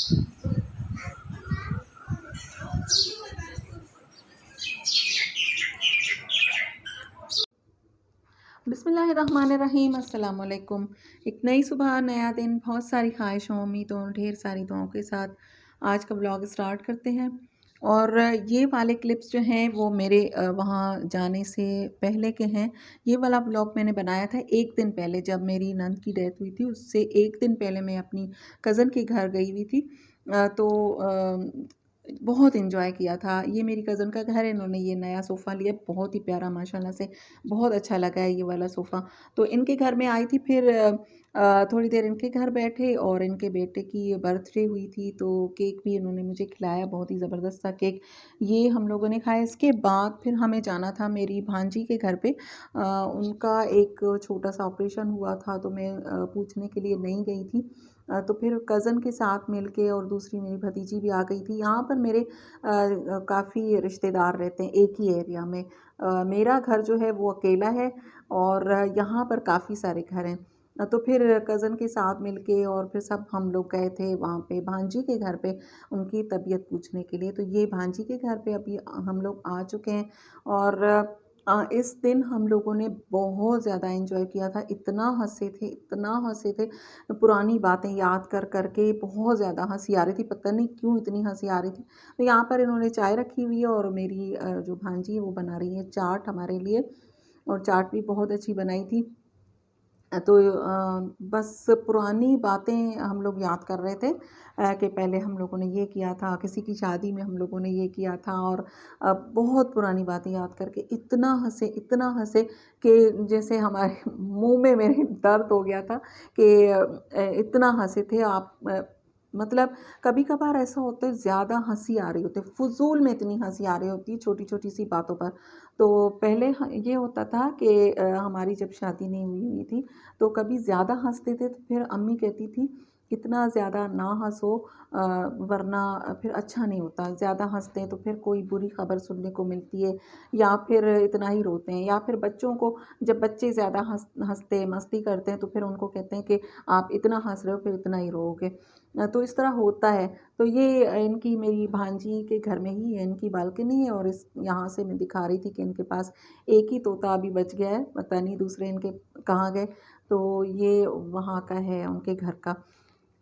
बिस्मिल्लाहिर्रहमानिर्रहीम, अस्सलाम वालेकुम। एक नई सुबह, नया दिन, बहुत सारी ख्वाहिशों, उम्मीदों, ढेर सारी दुआओं के साथ आज का व्लॉग स्टार्ट करते हैं। और ये वाले क्लिप्स जो हैं वो मेरे वहाँ जाने से पहले के हैं। ये वाला व्लॉग मैंने बनाया था एक दिन पहले, जब मेरी नंद की डेथ हुई थी। उससे एक दिन पहले मैं अपनी कज़न के घर गई हुई थी। बहुत एंजॉय किया था। ये मेरी कज़न का घर है, इन्होंने ये नया सोफ़ा लिया, बहुत ही प्यारा माशाल्लाह से, बहुत अच्छा लगा है ये वाला सोफ़ा। तो इनके घर में आई थी, फिर थोड़ी देर इनके घर बैठे और इनके बेटे की बर्थडे हुई थी, तो केक भी इन्होंने मुझे खिलाया, बहुत ही ज़बरदस्त था केक। ये हम लोगों ने खाया। इसके बाद फिर हमें जाना था मेरी भांजी के घर पे। उनका एक छोटा-सा ऑपरेशन हुआ था, तो मैं पूछने के लिए नहीं गई थी। तो फिर कज़न के साथ मिलके और दूसरी मेरी भतीजी भी आ गई थी। यहाँ पर मेरे काफ़ी रिश्तेदार रहते हैं एक ही एरिया में। मेरा घर जो है वो अकेला है और यहाँ पर काफ़ी सारे घर हैं। तो फिर कज़न के साथ मिलके और फिर सब हम लोग गए थे वहाँ पे भांजी के घर पे, उनकी तबीयत पूछने के लिए। तो ये भांजी के घर पे अभी हम लोग आ चुके हैं। और इस दिन हम लोगों ने बहुत ज़्यादा एंजॉय किया था। इतना हँसे थे, पुरानी बातें याद कर के बहुत ज़्यादा हँसी आ रही थी। पता नहीं क्यों इतनी हँसी आ रही थी। तो यहाँ पर इन्होंने चाय रखी हुई है और मेरी जो भांजी है वो बना रही है चाट हमारे लिए, और चाट भी बहुत अच्छी बनाई थी। बस पुरानी बातें हम लोग याद कर रहे थे कि पहले हम लोगों ने ये किया था, किसी की शादी में हम लोगों ने ये किया था। और बहुत पुरानी बातें याद करके इतना हँसे कि जैसे हमारे मुँह में मेरे दर्द हो गया था कि इतना हँसे थे मतलब कभी-कभार ऐसा होता है, ज़्यादा हँसी आ रही होती है, फ़ुज़ूल में इतनी हँसी आ रही होती है छोटी-छोटी सी बातों पर। तो पहले ये होता था कि हमारी जब शादी नहीं हुई हुई थी, तो कभी ज़्यादा हँसते थे तो फिर अम्मी कहती थी, इतना ज़्यादा ना हँसो, वरना फिर अच्छा नहीं होता। ज़्यादा हँसते हैं तो फिर कोई बुरी खबर सुनने को मिलती है, या फिर इतना ही रोते हैं। या फिर बच्चों को, जब बच्चे ज़्यादा हँसते मस्ती करते हैं तो फिर उनको कहते हैं कि आप इतना हँस रहे हो, फिर इतना ही रोओगे। तो इस तरह होता है। तो ये इनकी, मेरी भांजी के घर में ही है, इनकी बालकनी है, और इस यहाँ से मैं दिखा रही थी कि इनके पास एक ही तोता अभी बच गया है, पता नहीं दूसरे इनके कहाँ गए। तो ये वहाँ का है, उनके घर का।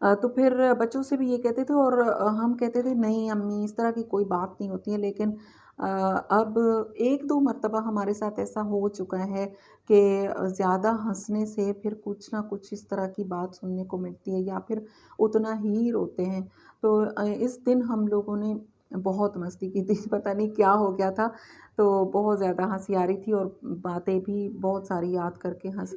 तो फिर बच्चों से भी ये कहते थे, और हम कहते थे नहीं अम्मी, इस तरह की कोई बात नहीं होती है। लेकिन अब 1-2 मर्तबा हमारे साथ ऐसा हो चुका है कि ज़्यादा हँसने से फिर कुछ ना कुछ इस तरह की बात सुनने को मिलती है, या फिर उतना ही रोते हैं। तो इस दिन हम लोगों ने बहुत मस्ती की थी, पता नहीं क्या हो गया था। तो बहुत ज़्यादा हँसी आ रही थी और बातें भी बहुत सारी याद करके हँस,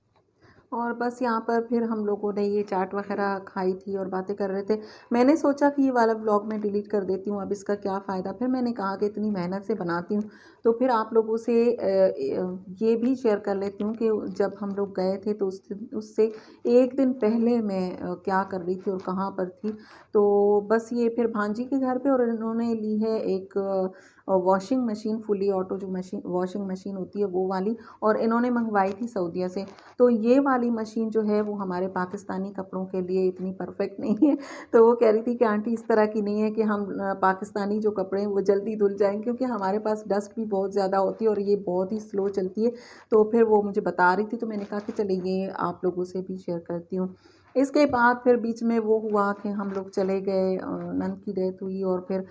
और बस यहाँ पर फिर हम लोगों ने ये चाट वग़ैरह खाई थी और बातें कर रहे थे। मैंने सोचा कि ये वाला व्लॉग मैं डिलीट कर देती हूँ, अब इसका क्या फ़ायदा। फिर मैंने कहा कि इतनी मेहनत से बनाती हूँ, तो फिर आप लोगों से ये भी शेयर कर लेती हूँ कि जब हम लोग गए थे तो उससे 1 दिन पहले मैं क्या कर रही थी और कहाँ पर थी। तो बस ये फिर भांजी के घर पे, और इन्होंने ली है एक वॉशिंग मशीन, फुली ऑटो जो मशीन वॉशिंग मशीन होती है वो वाली, और इन्होंने मँगवाई थी सऊदीया से। तो ये वाली मशीन जो है वो हमारे पाकिस्तानी कपड़ों के लिए इतनी परफेक्ट नहीं है। तो वो कह रही थी कि आंटी इस तरह की नहीं है कि हम पाकिस्तानी जो कपड़े हैं वो जल्दी धुल जाएँ, क्योंकि हमारे पास डस्ट भी बहुत ज़्यादा होती है और ये बहुत ही स्लो चलती है। तो फिर वो मुझे बता रही थी, तो मैंने कहा कि चलिए ये आप लोगों से भी शेयर करती हूँ। इसके बाद फिर बीच में वो हुआ कि हम लोग चले गए, नंद की डेथ हुई, और फिर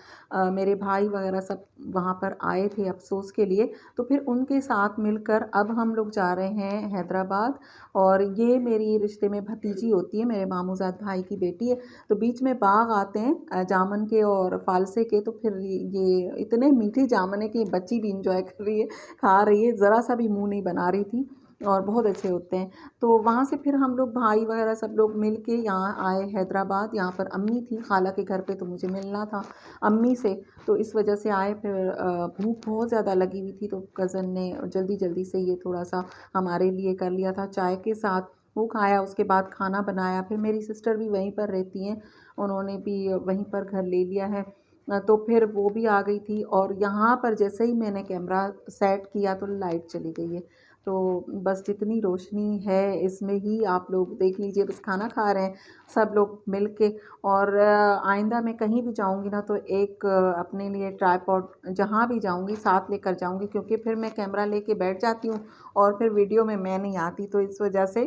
मेरे भाई वगैरह सब वहाँ पर आए थे अफ़सोस के लिए। तो फिर उनके साथ मिलकर अब हम लोग जा रहे हैं हैदराबाद। और ये मेरी रिश्ते में भतीजी होती है, मेरे मामूज़ाद भाई की बेटी है। तो बीच में बाग आते हैं जामुन के और फ़ालसे के, तो फिर ये इतने मीठे जामुन है कि बच्ची भी एंजॉय कर रही है, खा रही है, ज़रा सा भी मुँह नहीं बना रही थी, और बहुत अच्छे होते हैं। तो वहाँ से फिर हम लोग भाई वगैरह सब लोग मिल के यहाँ आए हैदराबाद। यहाँ पर अम्मी थी खाला के घर पे, तो मुझे मिलना था अम्मी से, तो इस वजह से आए। फिर भूख बहुत ज़्यादा लगी हुई थी, तो कज़न ने जल्दी-जल्दी से ये थोड़ा-सा हमारे लिए कर लिया था चाय के साथ, वो खाया। उसके बाद खाना बनाया। फिर मेरी सिस्टर भी वहीं पर रहती हैं, उन्होंने भी वहीं पर घर ले लिया है। तो फिर वो भी आ गई थी, और यहाँ पर जैसे ही मैंने कैमरा सेट किया तो लाइट चली गई है। तो बस जितनी रोशनी है इसमें ही आप लोग देख लीजिए, बस खाना खा रहे हैं सब लोग मिल के। और आइंदा मैं कहीं भी जाऊँगी ना तो एक अपने लिए ट्राइपॉड जहाँ भी जाऊँगी साथ लेकर जाऊँगी, क्योंकि फिर मैं कैमरा लेके बैठ जाती हूँ और फिर वीडियो में मैं नहीं आती, तो इस वजह से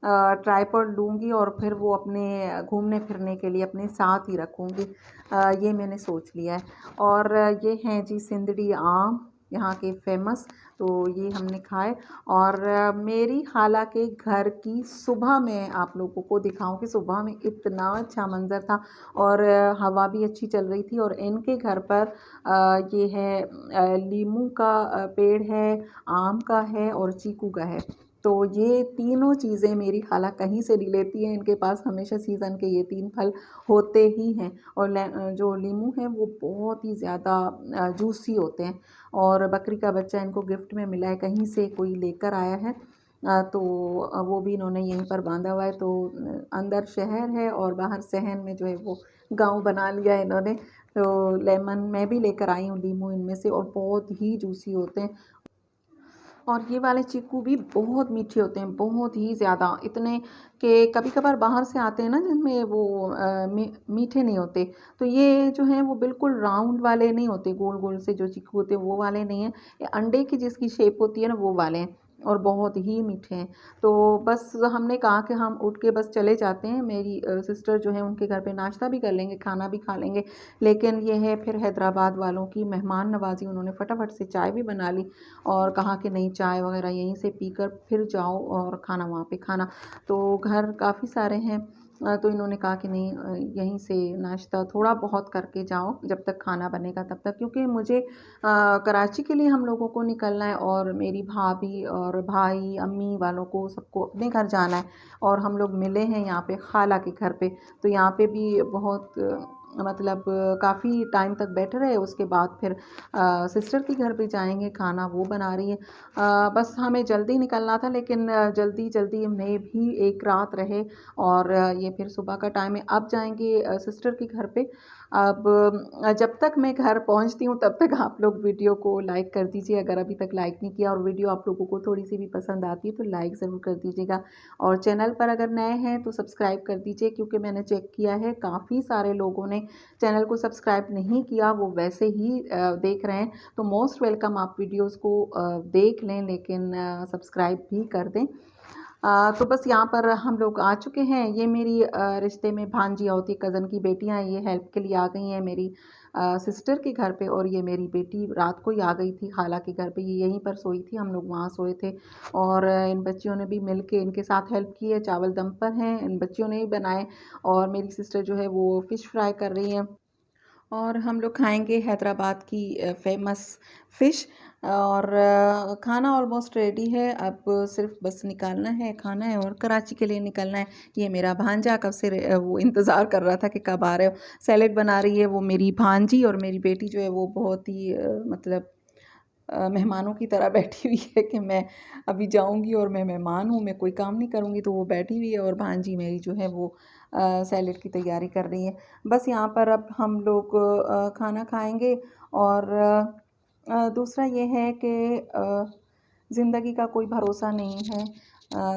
ट्राइपॉड लूँगी और फिर वो अपने घूमने फिरने के लिए अपने साथ ही रखूँगी। ये मैंने सोच लिया है। और ये हैं जी सिंदड़ी आम, यहाँ के फ़ेमस, तो ये हमने खाए। और मेरी खाला के घर की सुबह मैं आप लोगों को दिखाऊँ कि सुबह में इतना अच्छा मंज़र था और हवा भी अच्छी चल रही थी। और इनके घर पर ये है लीमू का पेड़ है, आम का है और चीकू का है। तो ये तीनों चीज़ें मेरी खाला कहीं से नहीं लेती हैं, इनके पास हमेशा सीज़न के ये 3 फल होते ही हैं। और जो लीमू है वो बहुत ही ज़्यादा जूसी होते हैं। और बकरी का बच्चा इनको गिफ्ट में मिला है, कहीं से कोई लेकर आया है। तो वो भी इन्होंने यहीं पर बांधा हुआ है। तो अंदर शहर है और बाहर सहन में जो है वो गाँव बना लिया है इन्होंने। तो लेमन मैं भी लेकर आई हूँ लीमू इनमें से, और बहुत ही जूसी होते हैं। और ये वाले चीकू भी बहुत मीठे होते हैं, बहुत ही ज़्यादा, इतने कि कभी-कभार बाहर से आते हैं ना जिनमें वो मीठे नहीं होते। तो ये जो हैं वो बिल्कुल राउंड वाले नहीं होते, गोल-गोल से जो चीकू होते हैं वो वाले नहीं हैं। ये अंडे की जिसकी शेप होती है ना वो वाले हैं और बहुत ही मीठे हैं। तो बस हमने कहा कि हम उठ के बस चले जाते हैं। मेरी सिस्टर जो है उनके घर पे नाश्ता भी कर लेंगे, खाना भी खा लेंगे। लेकिन ये है फिर हैदराबाद वालों की मेहमान नवाज़ी, उन्होंने फटाफट से चाय भी बना ली और कहा कि नहीं, चाय वगैरह यहीं से पीकर फिर जाओ और खाना वहाँ पे खाना। तो घर काफ़ी सारे हैं, तो इन्होंने कहा कि नहीं, यहीं से नाश्ता थोड़ा बहुत करके जाओ जब तक खाना बनेगा तब तक, क्योंकि मुझे कराची के लिए हम लोगों को निकलना है और मेरी भाभी और भाई अम्मी वालों को सबको अपने घर जाना है। और हम लोग मिले हैं यहाँ पे खाला के घर पे, तो यहाँ पे भी बहुत मतलब काफ़ी टाइम तक बैठे रहे। उसके बाद फिर सिस्टर के घर पे जाएंगे, खाना वो बना रही है। बस हमें जल्दी निकलना था, लेकिन जल्दी जल्दी में भी एक रात रहे और ये फिर सुबह का टाइम है। अब जाएंगे सिस्टर के घर पे। अब जब तक मैं घर पहुंचती हूँ तब तक आप लोग वीडियो को लाइक कर दीजिए, अगर अभी तक लाइक नहीं किया, और वीडियो आप लोगों को थोड़ी सी भी पसंद आती है तो लाइक ज़रूर कर दीजिएगा। और चैनल पर अगर नए हैं तो सब्सक्राइब कर दीजिए, क्योंकि मैंने चेक किया है काफ़ी सारे लोगों ने चैनल को सब्सक्राइब नहीं किया, वो वैसे ही देख रहे हैं। तो मोस्ट वेलकम, आप वीडियोस को देख लें लेकिन सब्सक्राइब भी कर दें। तो बस यहाँ पर हम लोग आ चुके हैं। ये मेरी रिश्ते में भांजी होती कज़न की बेटियाँ, ये हेल्प के लिए आ गई हैं मेरी सिस्टर के घर पे। और ये मेरी बेटी रात को ही आ गई थी खाला के घर पे, ये यहीं पर सोई थी, हम लोग वहाँ सोए थे। और इन बच्चियों ने भी मिल के इनके साथ हेल्प की है। चावल दम पर हैं, इन बच्चियों ने ही बनाए। और मेरी सिस्टर जो है वो फ़िश फ्राई कर रही है। और हम लोग खाएंगे हैदराबाद की फ़ेमस फ़िश। और खाना ऑलमोस्ट रेडी है, अब सिर्फ बस निकालना है, खाना है और कराची के लिए निकलना है। ये मेरा भांजा कब से वो इंतज़ार कर रहा था कि कब आ रहे हो। सैलेड बना रही है वो मेरी भांजी, और मेरी बेटी जो है वो बहुत ही मतलब मेहमानों की तरह बैठी हुई है कि मैं अभी जाऊंगी और मैं मेहमान हूँ, मैं कोई काम नहीं करूँगी, तो वो बैठी हुई है। और भांजी मेरी जो है वो सैलेड की तैयारी कर रही है। बस यहाँ पर अब हम लोग खाना खाएंगे। और दूसरा ये है कि ज़िंदगी का कोई भरोसा नहीं है।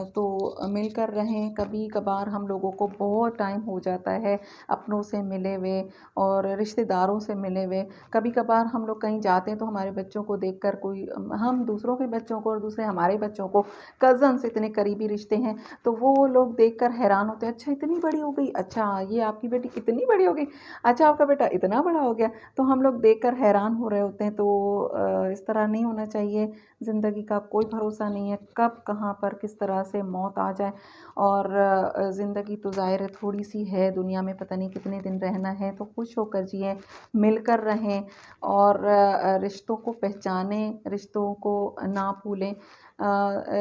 तो मिलकर रहें। कभी कभार हम लोगों को बहुत टाइम हो जाता है अपनों से मिले हुए और रिश्तेदारों से मिले हुए। कभी कभार हम लोग कहीं जाते हैं तो हमारे बच्चों को देखकर कोई, हम दूसरों के बच्चों को और दूसरे हमारे बच्चों को, कज़न्स इतने करीबी रिश्ते हैं, तो वो लोग देखकर हैरान होते हैं, अच्छा इतनी बड़ी हो गई, अच्छा ये आपकी बेटी इतनी बड़ी हो गई, अच्छा आपका बेटा इतना बड़ा हो गया। तो हम लोग देखकर हैरान हो रहे होते हैं। तो इस तरह नहीं होना चाहिए। ज़िंदगी का कोई भरोसा नहीं है, कब कहाँ पर किस तरह से मौत आ जाए। और ज़िंदगी तो ज़ाहिर है थोड़ी सी है, दुनिया में पता नहीं कितने दिन रहना है, तो खुश होकर जिएं, मिलकर रहें और रिश्तों को पहचानें, रिश्तों को ना भूलें,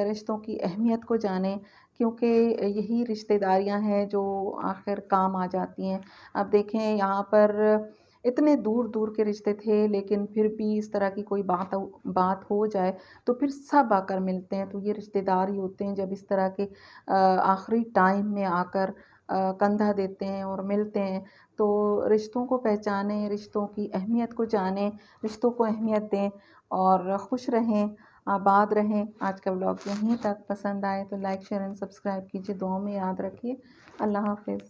रिश्तों की अहमियत को जानें, क्योंकि यही रिश्तेदारियां हैं जो आखिर काम आ जाती हैं। अब देखें यहाँ पर इतने दूर दूर के रिश्ते थे, लेकिन फिर भी इस तरह की कोई बात हो जाए तो फिर सब आकर मिलते हैं। तो ये रिश्तेदार ही होते हैं जब इस तरह के आखिरी टाइम में आकर कंधा देते हैं और मिलते हैं। तो रिश्तों को पहचानें, रिश्तों की अहमियत को जानें, रिश्तों को अहमियत दें और खुश रहें। आबाद रहें। आज का व्लॉग यहीं तक, पसंद आए तो लाइक शेयर एंड सब्सक्राइब कीजिए, दुआओं में याद रखिए। अल्लाह हाफ़िज़।